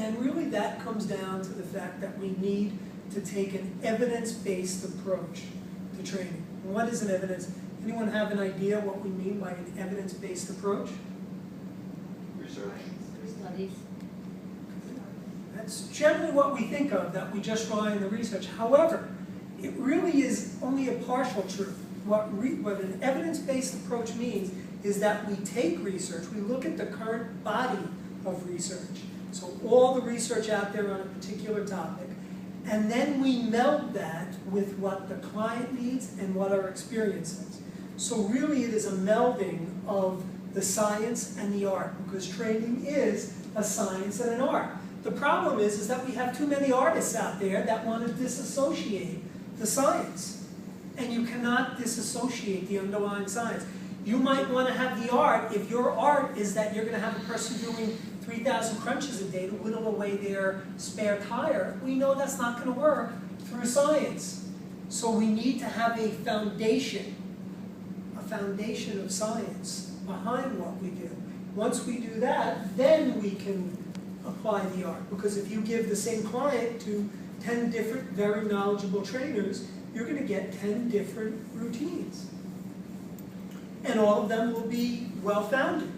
And really that comes down to the fact that we need to take an evidence-based approach to training. And what is an evidence? Anyone have an idea what we mean by an evidence-based approach? Research. Studies. That's generally what we think of, that we just rely on the research. However, it really is only a partial truth. What an evidence-based approach means is that we take research, we look at the current body of research, so all the research out there on a particular topic, and then we meld that with what the client needs and what our experience is. So really it is a melding of the science and the art, because training is a science and an art. The problem is that we have too many artists out there that want to disassociate the science. And you cannot disassociate the underlying science. You might want to have the art if your art is that you're going to have a person doing 3,000 crunches a day to whittle away their spare tire. We know that's not going to work through science. So we need to have a foundation of science behind what we do. Once we do that, then we can apply the art. Because if you give the same client to 10 different, very knowledgeable trainers, you're going to get 10 different routines. And all of them will be well-founded,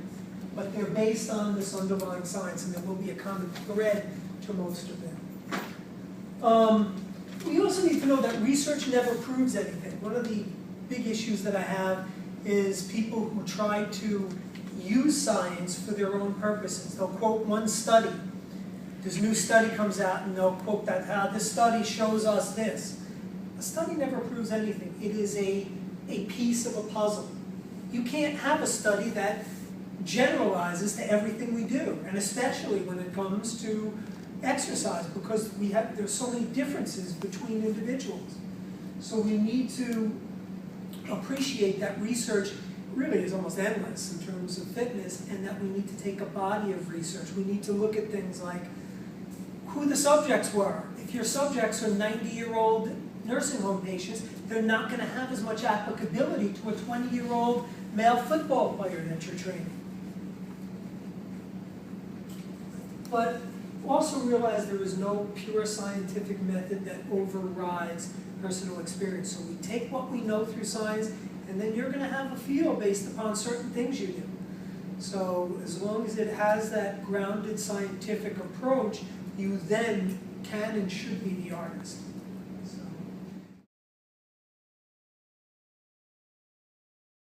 but they're based on this underlying science, and there will be a common thread to most of them. We also need to know that research never proves anything. One of the big issues that I have is people who try to use science for their own purposes. They'll quote one study. This new study comes out and they'll quote that, how this study shows us this. A study never proves anything. It is a piece of a puzzle. You can't have a study that generalizes to everything we do, and especially when it comes to exercise, because there's so many differences between individuals. So we need to appreciate that research really is almost endless in terms of fitness, and that we need to take a body of research. We need to look at things like who the subjects were. If your subjects are 90-year-old nursing home patients, they're not going to have as much applicability to a 20-year-old male football player that you're training. But also realize there is no pure scientific method that overrides personal experience. So we take what we know through science, and then you're going to have a feel based upon certain things you do. So as long as it has that grounded scientific approach, you then can and should be the artist.